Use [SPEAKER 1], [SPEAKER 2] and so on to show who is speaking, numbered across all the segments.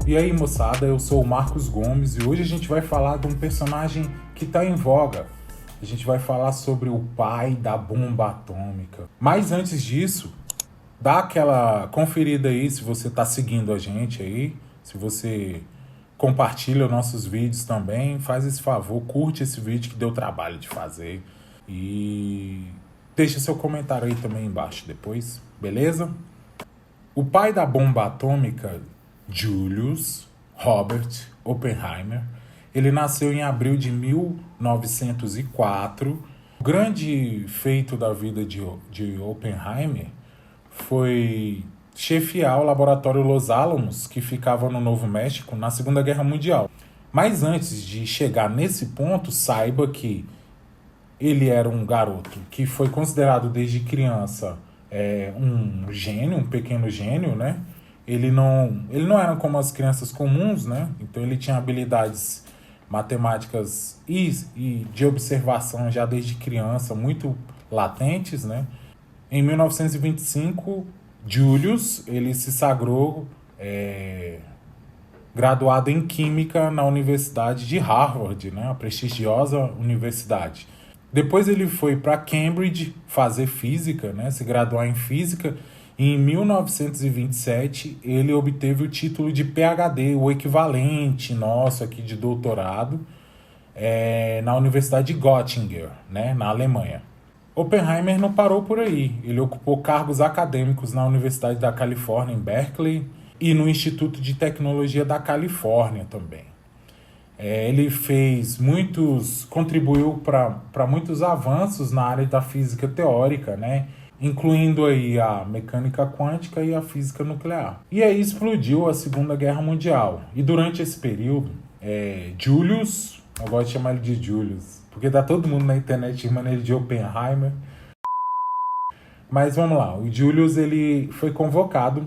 [SPEAKER 1] E aí, moçada, eu sou o Marcos Gomes e hoje a gente vai falar de um personagem que está em voga. A gente vai falar sobre o pai da bomba atômica. Mas antes disso, dá aquela conferida aí se você está seguindo a gente aí, se você compartilha os nossos vídeos também, faz esse favor, curte esse vídeo que deu trabalho de fazer e deixa seu comentário aí também embaixo depois, beleza? O pai da bomba atômica, Julius Robert Oppenheimer, ele nasceu em abril de 1904. O grande feito da vida de Oppenheimer foi chefiar o laboratório Los Alamos, que ficava no Novo México, na Segunda Guerra Mundial. Mas antes de chegar nesse ponto, saiba que ele era um garoto que foi considerado desde criança um gênio, um pequeno gênio, né? Ele não era como as crianças comuns, né? Então ele tinha habilidades matemáticas e de observação já desde criança muito latentes, né? Em 1925, Julius ele se sagrou graduado em Química na Universidade de Harvard, né? A prestigiosa universidade. Depois ele foi para Cambridge fazer Física, né? Se graduar em Física. E em 1927 ele obteve o título de PhD, o equivalente nosso aqui de doutorado, na Universidade de Göttingen, né? Na Alemanha. Oppenheimer não parou por aí. Ele ocupou cargos acadêmicos na Universidade da Califórnia, em Berkeley, e no Instituto de Tecnologia da Califórnia também. Ele contribuiu para muitos avanços na área da física teórica, né? Incluindo aí a mecânica quântica e a física nuclear. E aí explodiu a Segunda Guerra Mundial. E durante esse período, Julius, eu gosto de chamar ele de Julius, porque tá todo mundo na internet chamando ele de Oppenheimer. Mas vamos lá, o Julius ele foi convocado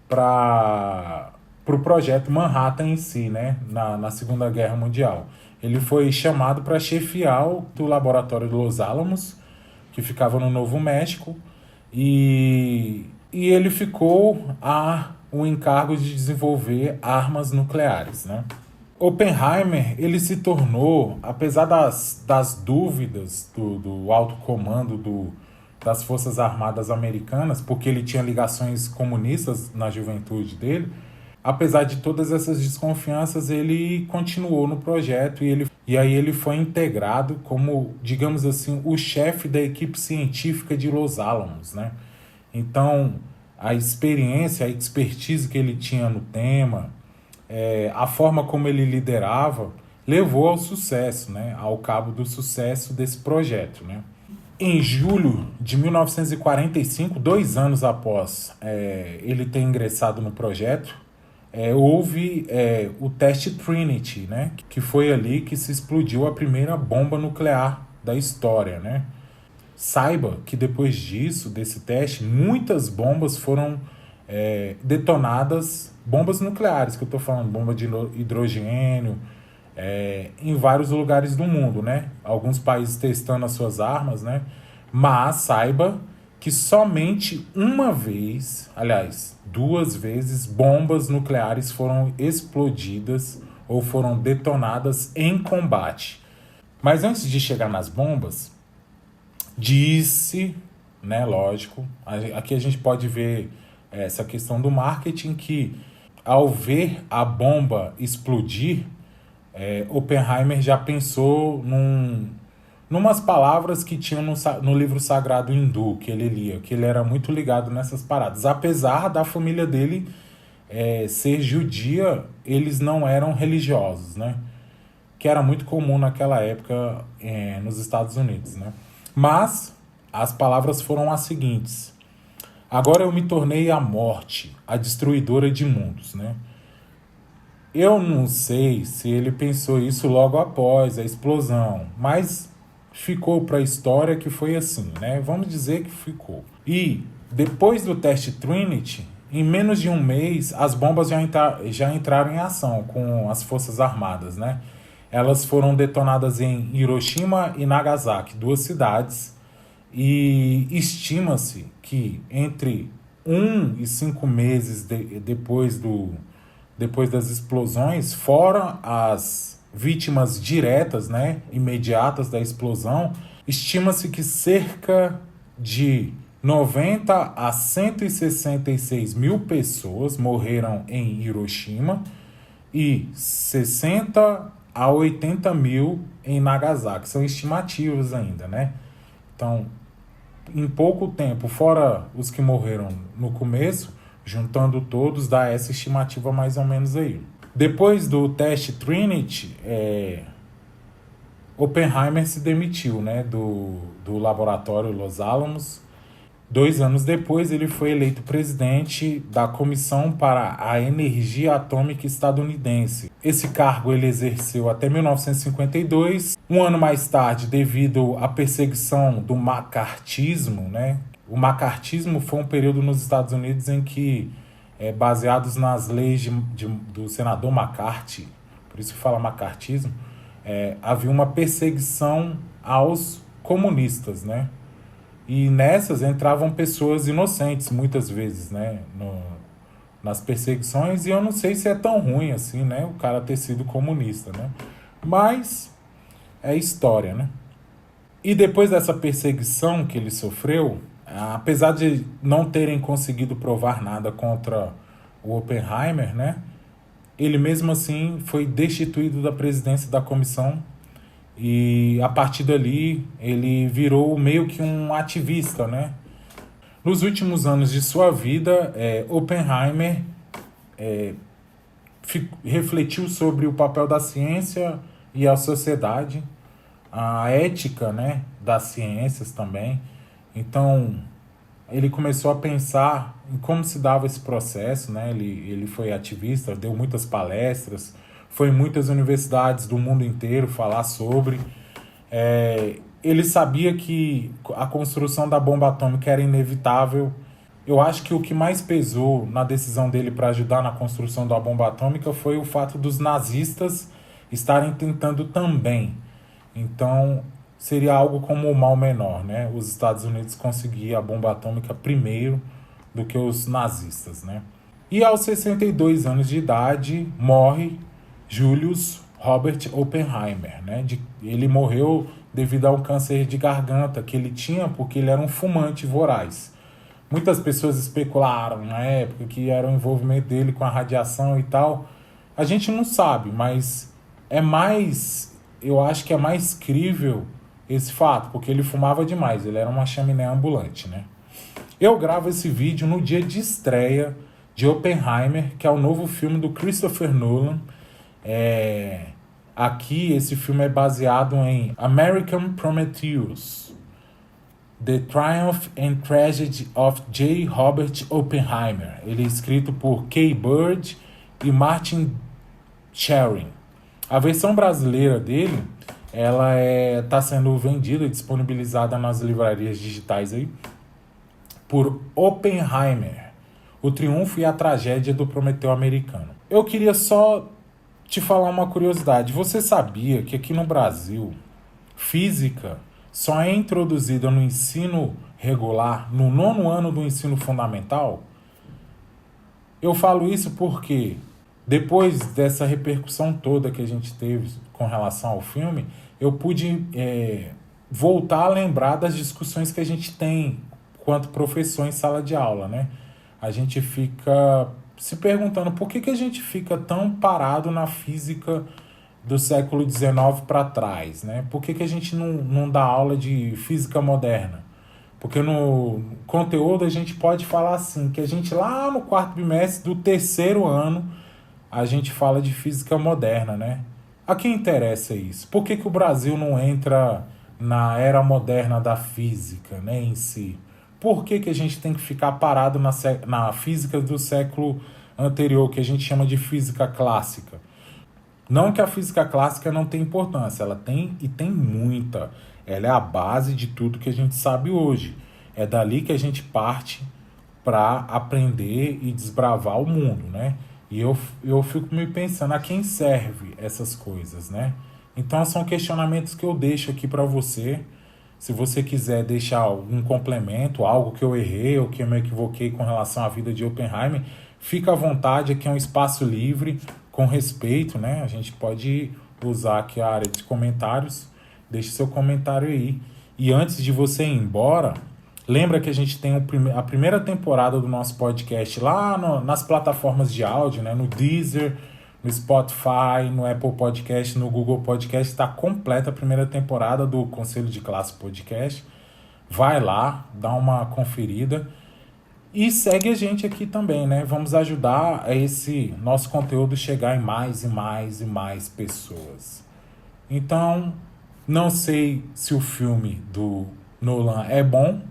[SPEAKER 1] para o projeto Manhattan em si, né, na Segunda Guerra Mundial. Ele foi chamado para chefiar o laboratório de Los Alamos, que ficava no Novo México, e ele ficou o encargo de desenvolver armas nucleares, né. Oppenheimer, ele se tornou, apesar das dúvidas do alto comando das Forças Armadas Americanas, porque ele tinha ligações comunistas na juventude dele, apesar de todas essas desconfianças, ele continuou no projeto e aí ele foi integrado como, digamos assim, o chefe da equipe científica de Los Alamos, né? Então, a experiência, a expertise que ele tinha no tema, a forma como ele liderava, levou ao sucesso, né? Ao cabo do sucesso desse projeto, né? Em julho de 1945, 2 anos após ele ter ingressado no projeto, houve o teste Trinity, né? Que foi ali que se explodiu a primeira bomba nuclear da história, né? Saiba que depois desse teste, muitas bombas foram detonadas, bombas nucleares, que eu estou falando, bomba de hidrogênio, em vários lugares do mundo, né? Alguns países testando as suas armas, né? Mas saiba que somente uma vez, aliás, 2 vezes, bombas nucleares foram explodidas ou foram detonadas em combate. Mas antes de chegar nas bombas, disse, né, lógico, aqui a gente pode ver essa questão do marketing, que ao ver a bomba explodir, Oppenheimer já pensou numas palavras que tinham no livro sagrado hindu que ele lia, que ele era muito ligado nessas paradas. Apesar da família dele ser judia, eles não eram religiosos, né? Que era muito comum naquela época nos Estados Unidos, né? Mas as palavras foram as seguintes: agora eu me tornei a morte, a destruidora de mundos, né? Eu não sei se ele pensou isso logo após a explosão, mas ficou para a história que foi assim, né? Vamos dizer que ficou. E depois do teste Trinity, em menos de um mês, as bombas já entraram em ação com as Forças Armadas, né? Elas foram detonadas em Hiroshima e Nagasaki, 2 cidades, e estima-se que entre 1 e 5 meses depois depois das explosões, fora as vítimas diretas, né, imediatas da explosão, estima-se que cerca de 90 a 166 mil pessoas morreram em Hiroshima e 60 a 80 mil em Nagasaki. São estimativas ainda, né? Então, em pouco tempo, fora os que morreram no começo, juntando todos, dá essa estimativa mais ou menos aí. Depois do teste Trinity, Oppenheimer se demitiu, né, do laboratório Los Alamos. 2 anos depois, ele foi eleito presidente da Comissão para a Energia Atômica Estadunidense. Esse cargo ele exerceu até 1952. Um ano mais tarde, devido à perseguição do macartismo, né? O macartismo foi um período nos Estados Unidos em que, baseados nas leis do senador McCarthy, por isso que fala macartismo, havia uma perseguição aos comunistas, né? E nessas entravam pessoas inocentes, muitas vezes, né? Nas perseguições, e eu não sei se é tão ruim assim, né? O cara ter sido comunista, né? Mas é história, né? E depois dessa perseguição que ele sofreu, apesar de não terem conseguido provar nada contra o Oppenheimer, né? Ele mesmo assim foi destituído da presidência da comissão. E a partir dali ele virou meio que um ativista, né? Nos últimos anos de sua vida, Oppenheimer refletiu sobre o papel da ciência e a sociedade, a ética, né, das ciências também. Então, ele começou a pensar em como se dava esse processo, né? Ele foi ativista, deu muitas palestras, foi em muitas universidades do mundo inteiro falar sobre. Ele sabia que a construção da bomba atômica era inevitável. Eu acho que o que mais pesou na decisão dele para ajudar na construção da bomba atômica foi o fato dos nazistas estarem tentando também. Então, seria algo como o mal menor, né? Os Estados Unidos conseguiam a bomba atômica primeiro do que os nazistas, né? E aos 62 anos de idade, morre Julius Robert Oppenheimer, né? Ele morreu devido a um câncer de garganta que ele tinha porque ele era um fumante voraz. Muitas pessoas especularam na época que era o envolvimento dele com a radiação e tal. A gente não sabe, mas eu acho que é mais crível esse fato, porque ele fumava demais, ele era uma chaminé ambulante, né? Eu gravo esse vídeo no dia de estreia de Oppenheimer, que é o novo filme do Christopher Nolan. Aqui esse filme é baseado em American Prometheus, The Triumph and Tragedy of J. Robert Oppenheimer. Ele é escrito por Kay Bird e Martin Sherwin. A versão brasileira dele, ela está sendo vendida e disponibilizada nas livrarias digitais aí por Oppenheimer, o triunfo e a tragédia do Prometeu americano. Eu queria só te falar uma curiosidade. Você sabia que aqui no Brasil, física só é introduzida no ensino regular no 9º ano do ensino fundamental? Eu falo isso porque depois dessa repercussão toda que a gente teve com relação ao filme, eu pude voltar a lembrar das discussões que a gente tem quanto professor em sala de aula, né? A gente fica se perguntando por que a gente fica tão parado na física do século XIX para trás, né? Por que a gente não dá aula de física moderna? Porque no conteúdo a gente pode falar assim, que a gente lá no 4º bimestre do 3º ano, a gente fala de física moderna, né? A quem interessa isso? Por que o Brasil não entra na era moderna da física, né, em si? Por que a gente tem que ficar parado na física do século anterior, que a gente chama de física clássica? Não que a física clássica não tenha importância, ela tem e tem muita. Ela é a base de tudo que a gente sabe hoje. É dali que a gente parte para aprender e desbravar o mundo, né? E eu fico me pensando a quem serve essas coisas, né? Então são questionamentos que eu deixo aqui para você. Se você quiser deixar algum complemento, algo que eu errei ou que eu me equivoquei com relação à vida de Oppenheimer, fica à vontade, aqui é um espaço livre, com respeito, né? A gente pode usar aqui a área de comentários. Deixe seu comentário aí. E antes de você ir embora, lembra que a gente tem a primeira temporada do nosso podcast lá nas plataformas de áudio, né? No Deezer, no Spotify, no Apple Podcast, no Google Podcast. Está completa a primeira temporada do Conselho de Classe Podcast. Vai lá, dá uma conferida. E segue a gente aqui também, né? Vamos ajudar a esse nosso conteúdo chegar em mais e mais e mais pessoas. Então, não sei se o filme do Nolan é bom.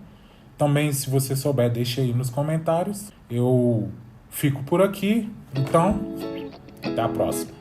[SPEAKER 1] Também, se você souber, deixa aí nos comentários. Eu fico por aqui. Então, até a próxima.